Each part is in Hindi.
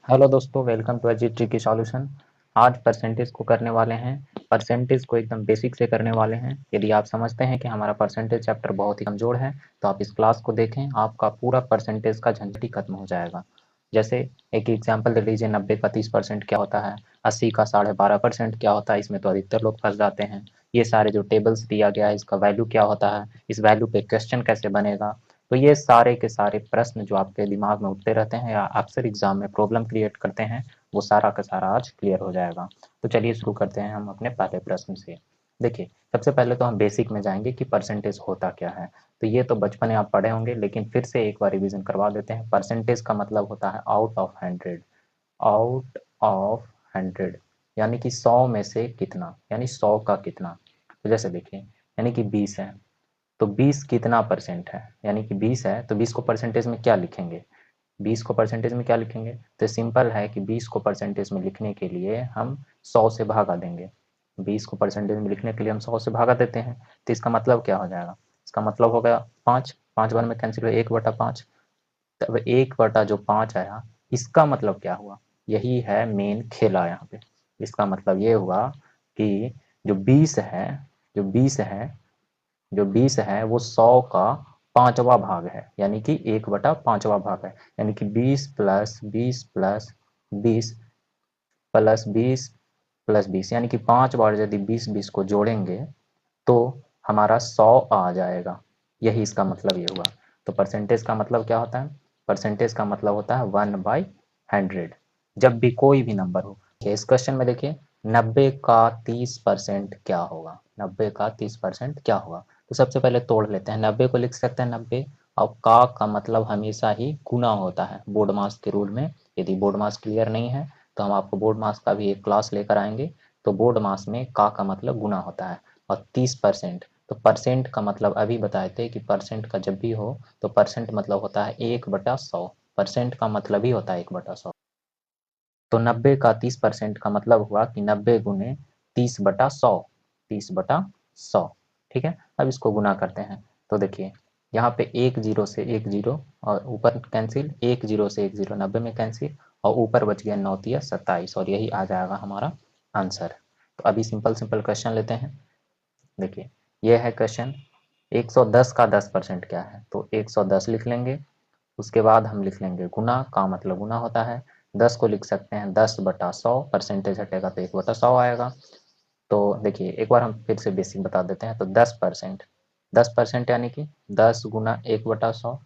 हेलो दोस्तों, welcome to AG tricky solution. आज परसेंटेज को करने वाले हैं। परसेंटेज को एकदम बेसिक से करने वाले हैं। यदि आप समझते हैं कि हमारा परसेंटेज चैप्टर बहुत ही कमज़ोर है तो आप इस क्लास को देखें, आपका पूरा परसेंटेज का झंझट ही खत्म हो जाएगा। जैसे एक एग्जाम्पल दे लीजिए, 90 का 30% क्या होता है, 80 का 12.5% क्या होता है। इसमें तो अधिकतर लोग फंस जाते हैं। ये सारे जो टेबल्स दिया गया है, इसका वैल्यू क्या होता है, इस वैल्यू पे क्वेश्चन कैसे बनेगा। तो ये सारे के सारे प्रश्न जो आपके दिमाग में उठते रहते हैं या अक्सर एग्जाम में प्रॉब्लम क्रिएट करते हैं, वो सारा का सारा आज क्लियर हो जाएगा। तो चलिए शुरू करते हैं हम अपने पहले प्रश्न से। देखिए, सबसे पहले तो हम बेसिक में जाएंगे कि परसेंटेज होता क्या है। तो ये तो बचपन में आप पढ़े होंगे, लेकिन फिर से एक बार रिवीजन करवा देते हैं। परसेंटेज का मतलब होता है आउट ऑफ 100। आउट ऑफ 100 यानी कि 100 में से कितना, यानी 100 का कितना। तो जैसे देखिए, यानी कि 20 है तो 20 कितना परसेंट है, यानी कि 20 है तो 20 को परसेंटेज में क्या लिखेंगे। 20 को परसेंटेज में क्या लिखेंगे, तो सिंपल है कि 20 को परसेंटेज में लिखने के लिए हम 100 से भागा देंगे। 20 को परसेंटेज में लिखने के लिए हम 100 से भागा देते हैं। तो इसका मतलब क्या हो जाएगा, इसका मतलब हो गया 5। 5 बार में कैंसिल हुआ 1/5। तब 1/5 आया, इसका मतलब क्या हुआ, यही है मेन खेला यहाँ पे। इसका मतलब ये हुआ कि जो 20 है जो 20 है जो 20 है वो 100 का 5वां भाग है, यानी कि 1/5वां भाग है। यानी कि 20 प्लस 20 प्लस 20 प्लस 20 प्लस 20, यानी कि 5 बार यदि 20-20 को जोड़ेंगे तो हमारा 100 आ जाएगा। यही इसका मतलब ये हुआ। तो परसेंटेज का मतलब क्या होता है, परसेंटेज का मतलब होता है 1/100। जब भी कोई भी नंबर हो, इस क्वेश्चन में देखिए 90 का 30% क्या होगा, 90 का 30% क्या होगा। तो सबसे पहले तोड़ लेते हैं, 90 को लिख सकते हैं 90 और का मतलब हमेशा ही गुना होता है बोर्ड मास के रूल में। यदि बोर्ड मास क्लियर नहीं है तो हम आपको बोर्ड मास का भी एक क्लास लेकर आएंगे। तो बोर्ड मास में का मतलब गुना होता है। और 30%, तो परसेंट का मतलब अभी बताए थे कि परसेंट का जब भी हो तो परसेंट मतलब होता है 1/100। परसेंट का मतलब ही होता है 1/100। तो 90 का 30% का मतलब हुआ कि 90 गुने 30/100, 30/100। ठीक है, अब इसको गुना करते हैं। तो देखिए, यहाँ पे एक जीरो से एक जीरो और ऊपर कैंसिल, एक जीरो से एक जीरो 90 में कैंसिल, और ऊपर बच गया 9 27, और यही आ जाएगा हमारा आंसर। तो अभी सिंपल सिंपल क्वेश्चन लेते हैं। देखिए, ये है क्वेश्चन, 110 का 10% क्या है, तो 110 लिख लेंगे। उसके बाद हम लिख लेंगे गुना, का मतलब गुना होता है। 10 को लिख सकते हैं 10/100, परसेंटेज हटेगा तो 1/100 आएगा। तो देखिए, एक बार हम फिर से बेसिक बता देते हैं। तो 10%, 10% यानी कि 10 गुना 1/100।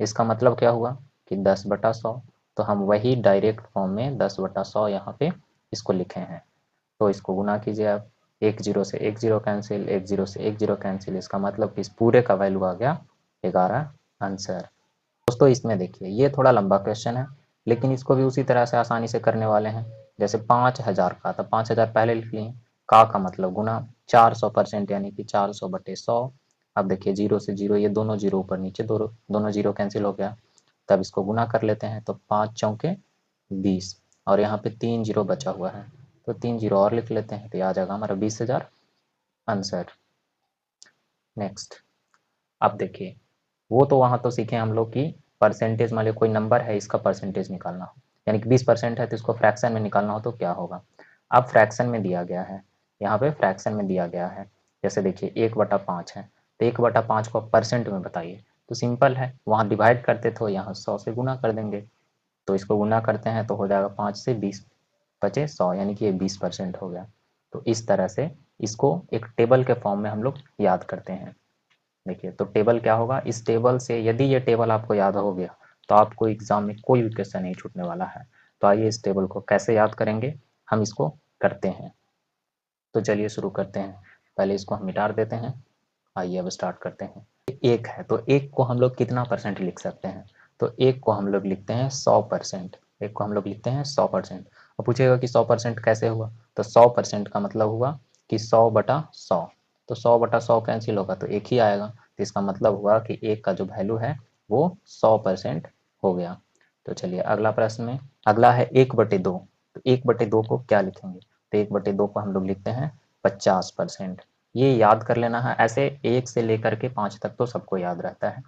इसका मतलब क्या हुआ कि 10/100। तो हम वही डायरेक्ट फॉर्म में 10/100 यहाँ पे इसको लिखे हैं। तो इसको गुना कीजिए आप, एक जीरो से एक जीरो कैंसिल, एक जीरो से एक जीरो कैंसिल, इसका मतलब कि इस पूरे का वैल्यू आ गया 11 आंसर। दोस्तों इसमें देखिए, ये थोड़ा लंबा क्वेश्चन है, लेकिन इसको भी उसी तरह से आसानी से करने वाले हैं। जैसे 5000 का, तो 5000 पहले लिख लिए, का मतलब गुना, 400% यानी कि 400/100। अब देखिए, जीरो से जीरो, ये दोनों जीरो ऊपर नीचे, दोनों जीरो कैंसिल हो गया। तब इसको गुना कर लेते हैं, तो 5 चौके 20, और यहाँ पे 3 जीरो बचा हुआ है, तो 3 जीरो और लिख लेते हैं, तो ये आ जाएगा हमारा 20,000 आंसर। नेक्स्ट, अब देखिए, वो तो वहाँ तो सीखे हम लोग कि परसेंटेज, मान लो कोई नंबर है, इसका परसेंटेज निकालना हो, यानी कि 20% है तो इसको फ्रैक्शन में निकालना हो तो क्या होगा। अब फ्रैक्शन में दिया गया है, यहाँ पे फ्रैक्शन में दिया गया है। जैसे देखिए 1/5 है, तो 1/5 को परसेंट में बताइए। तो सिंपल है, वहाँ डिवाइड करते थे, यहाँ 100 से गुना कर देंगे। तो इसको गुना करते हैं तो हो जाएगा 5 से 20 बचे 100, यानी कि ये 20% हो गया। तो इस तरह से इसको एक टेबल के फॉर्म में हम लोग याद करते हैं। देखिए, तो टेबल क्या होगा, इस टेबल से यदि ये टेबल आपको याद हो गया तो आपको एग्जाम में कोई भी क्वेश्चन नहीं छूटने वाला है। तो आइए इस टेबल को कैसे याद करेंगे, हम इसको करते हैं। तो चलिए शुरू करते हैं। पहले इसको हम मिटा देते हैं। आइए अब स्टार्ट करते हैं। एक है तो एक को हम लोग कितना परसेंट लिख सकते हैं, तो एक को हम लोग लिखते हैं 100%। एक को हम लोग लिखते हैं 100%। और पूछेगा कि 100% कैसे हुआ, तो 100% का मतलब हुआ कि 100/100। तो 100/100 कैंसिल होगा तो एक ही आएगा। तो इसका मतलब हुआ कि एक का जो वैल्यू है वो 100% हो गया। तो चलिए अगला प्रश्न में, अगला है 1/2। तो 1/2 को क्या लिखेंगे, तो 1/2 को हम लोग लिखते हैं 50%। ये याद कर लेना है, ऐसे 1 से लेकर के 5 तक तो सबको याद रहता है,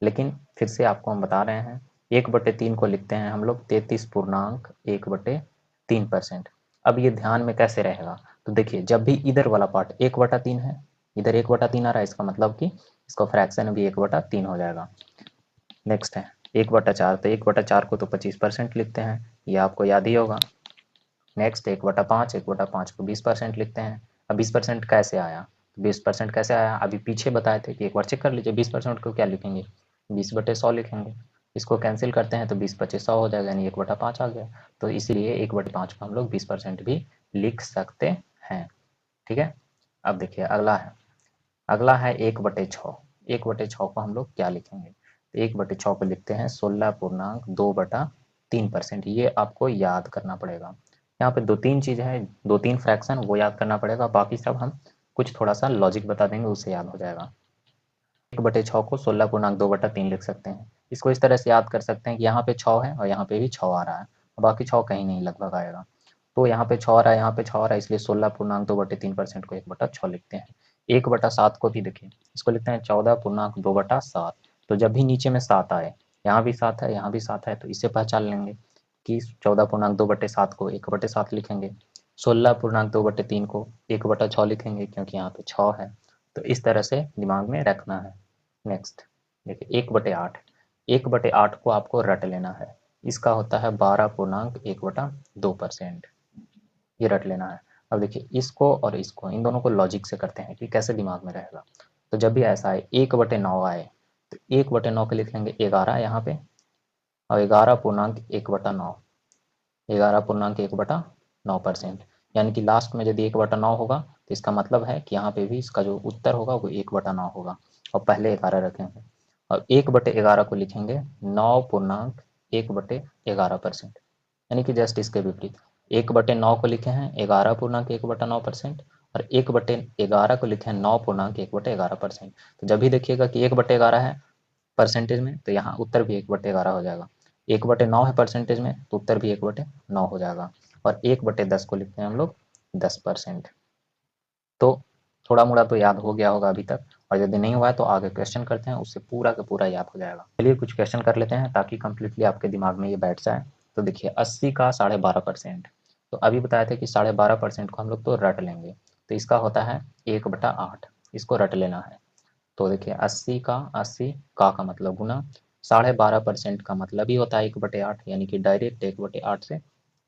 लेकिन फिर से आपको हम बता रहे हैं 1/3 को लिखते हैं हम लोग 33.1/3%। अब ये ध्यान में कैसे रहेगा, तो देखिए जब भी इधर वाला पार्ट 1/3 है, इधर 1/3 आ रहा है, इसका मतलब कि इसका फ्रैक्शन भी 1/3 हो जाएगा। नेक्स्ट है 1/4, तो 1/4 को तो 25% लिखते हैं, ये आपको याद ही होगा। नेक्स्ट 1/5, 1/5 को 20% लिखते हैं। अब 20% कैसे आया, 20% कैसे आया, अभी पीछे बताए थे कि एक बार चेक कर लीजिए। 20% को क्या लिखेंगे, 20/100 लिखेंगे। इसको कैंसिल करते हैं तो 20/100 हो जाएगा, यानी 1/5 आ गया। तो इसीलिए 1/5 को हम लोग 20% भी लिख सकते हैं। ठीक है। अब देखिए अगला है 1/6। 1/6 को हम लोग क्या लिखेंगे, तो 1/6 को लिखते हैं 16.2/3%। ये आपको याद करना पड़ेगा। यहाँ पे 2-3 चीज़ है, 2-3 फ्रैक्शन, वो याद करना पड़ेगा। बाकी सब हम कुछ थोड़ा सा लॉजिक बता देंगे, उससे याद हो जाएगा। 1/6 को 16.2/3 लिख सकते हैं। इसको इस तरह से याद कर सकते हैं कि यहाँ पे 6 है और यहाँ पे भी 6 आ रहा है, बाकी 6 कहीं नहीं लगभग आएगा। तो यहाँ पे 6 आ रहा है, यहाँ पे 6 आ रहा है, इसलिए 16.2/3% को 1/6 लिखते हैं। 1/7 को भी देखिए, इसको लिखते हैं 14.2/7। तो जब भी नीचे में 7 आए, यहाँ भी 7 है, यहाँ भी 7 है, तो इससे पहचान लेंगे कि 14.2/7 को 1/7 लिखेंगे। 16.2/3 को 1/6 लिखेंगे, क्योंकि यहाँ पे 6 है। तो इस तरह से दिमाग में रखना है। नेक्स्ट देखिए 1/8। 1/8 को आपको रट लेना है। इसका होता है 12.1/2%। ये रट लेना है। अब देखिए इसको और इसको, इन दोनों को लॉजिक से करते हैं कि कैसे दिमाग में रहेगा। तो जब भी ऐसा आए 1/9 आए, तो 1/9 के लिख लेंगे 11 यहाँ पे, और 11.1/9, 11.1/9%। यानी कि लास्ट में यदि 1/9 होगा तो इसका मतलब है कि यहाँ पे भी इसका जो उत्तर होगा वो 1/9 होगा, और पहले 11 रखेंगे। और 1/11 को लिखेंगे 9.1/11%, यानी कि जस्ट इसके विपरीत। 1/9 को लिखे हैं 11.1/9%, और 1/11 को लिखे हैं 9.1/11%। तो जब भी देखिएगा कि 1/11 है परसेंटेज में, तो यहाँ उत्तर भी 1/11 हो जाएगा। 1/9 है परसेंटेज में, तो उत्तर भी 1/9 हो जाएगा। और 1/10 को लिखते हैं हम लोग 10%। तो थोड़ा मोड़ा तो याद हो गया होगा अभी तक, और यदि नहीं हुआ है तो आगे क्वेश्चन करते हैं, उससे पूरा का पूरा याद हो जाएगा। चलिए कुछ क्वेश्चन कर लेते हैं ताकि कंप्लीटली आपके दिमाग में ये बैठ जाए। तो देखिए 80 का 12.5%, तो अभी बताए थे कि 12.5% को हम लोग तो रट लेंगे, तो इसका होता है 1/8। इसको रट लेना है। तो देखिए 80 का मतलब गुना 12.5% का मतलब ही होता है 1/8, यानी कि डायरेक्ट 1/8 से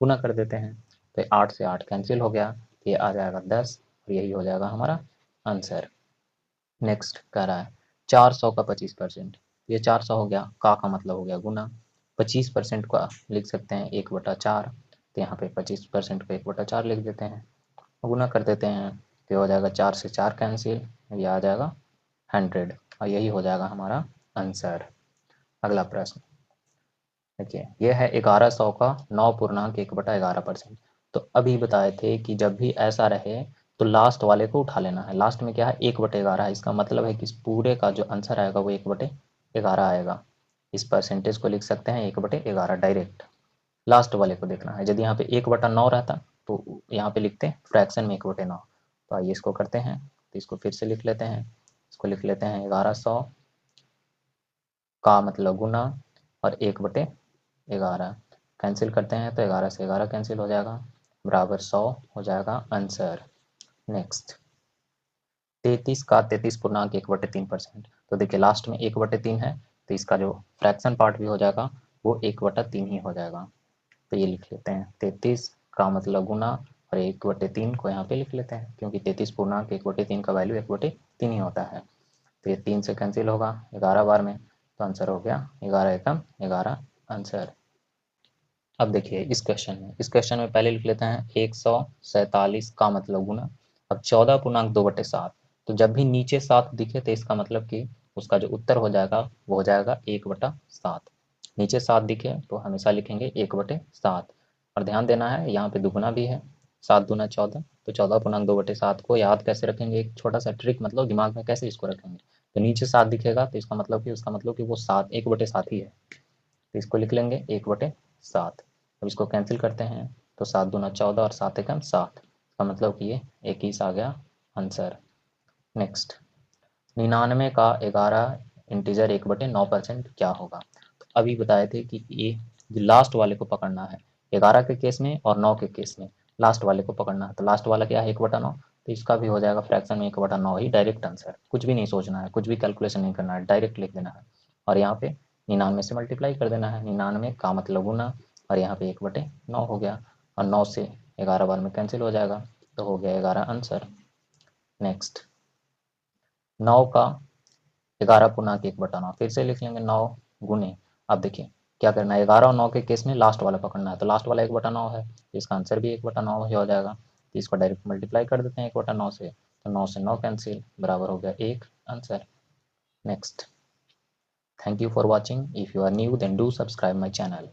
गुना कर देते हैं। तो 8 से 8 कैंसिल हो गया, तो ये आ जाएगा 10, और यही हो जाएगा हमारा आंसर। नेक्स्ट कह रहा है 400 का 25%। ये 400 हो गया, का मतलब हो गया गुना। 25% का लिख सकते हैं 1/4, तो यहाँ पे 25% को 1/4 लिख देते हैं, गुना कर देते हैं, तो हो जाएगा 4 से 4 कैंसिल, ये आ जाएगा 100, और यही हो जाएगा हमारा आंसर। अगला प्रश्न देखिए, यह है 1100 का 9.1/11%। तो अभी बताए थे कि जब भी ऐसा रहे तो लास्ट वाले को उठा लेना है। लास्ट में क्या है 1/11 है, इसका मतलब है कि इस पूरे का जो आंसर आएगा वो 1/11 आएगा। इस परसेंटेज को लिख सकते हैं 1/11 डायरेक्ट। लास्ट वाले को देखना है, यदि यहाँ पे 1/9 रहता तो यहाँ पे लिखते फ्रैक्शन में 1/9। तो आइए इसको करते हैं, तो इसको फिर से लिख लेते हैं। इसको लिख लेते हैं 1100 का मतलब गुना, और 1/11 कैंसिल करते हैं, तो 11 से 11 कैंसिल हो जाएगा, बराबर 100 हो जाएगा आंसर। नेक्स्ट 33 का 33.1/3%। तो देखिए लास्ट में 1/3 है, तो इसका जो फ्रैक्शन पार्ट भी हो जाएगा वो 1/3 ही हो जाएगा। तो ये लिख लेते हैं 33 का मतलब गुना, और 1/3 को यहाँ पे लिख लेते हैं, क्योंकि 33.1/3 का वैल्यू 1/3 ही होता है। तो ये 3 से कैंसिल होगा 11 बार में, तो आंसर हो गया 11 एकम 11 आंसर। अब देखिए इस क्वेश्चन में पहले लिख लेते हैं 147 का मतलब गुना। अब 14.2/7, तो जब भी नीचे 7 दिखे तो इसका मतलब कि उसका जो उत्तर हो जाएगा वो हो जाएगा 1/7। नीचे 7 दिखे तो हमेशा लिखेंगे 1/7। और ध्यान देना है यहाँ पे दुगुना भी है, 7 दूना 14, तो 14.2/7 को याद कैसे रखेंगे, एक छोटा सा ट्रिक, मतलब दिमाग में कैसे इसको रखेंगे। तो नीचे 7 दिखेगा तो इसका मतलब कि उसका मतलब कि वो 7 1/7 ही है, तो इसको लिख लेंगे 1/7। अब इसको कैंसिल करते हैं, तो 7 दूना 14 और 7 एकम 7, इसका मतलब कि ये 21 आ गया आंसर। नेक्स्ट 99 का 11 इंटीजर 1/9% क्या होगा। तो अभी बताए थे कि ये लास्ट वाले को पकड़ना है, 11 के केस में और 9 के केस में लास्ट वाले को पकड़ना है। तो लास्ट वाला क्या है, 1/9, तो इसका भी हो जाएगा फ्रैक्शन में 1/9 ही डायरेक्ट आंसर, कुछ भी नहीं सोचना है, कुछ भी कैलकुलेशन नहीं करना है, डायरेक्ट लिख देना है। और यहाँ पे 99 से मल्टीप्लाई कर देना है, 99 का मतलब गुना, और यहाँ पे 1/9 हो गया, और 9 से 11 बार में कैंसिल हो जाएगा, तो हो गया 11 आंसर। नेक्स्ट 9 का 11 पुनः के 1/9 फिर से लिख लेंगे, 9 गुने, अब देखिए क्या करना है, 11 और 9 के केस में लास्ट वाला पकड़ना है, तो लास्ट वाला 1/9 है, तो इसका आंसर भी 1/9 ही हो जाएगा। तो इसको डायरेक्ट मल्टीप्लाई कर देते हैं 1/9 से, तो 9 से 9 कैंसिल, बराबर हो गया 1 answer. Next, thank you for watching. If you are new then do subscribe my channel.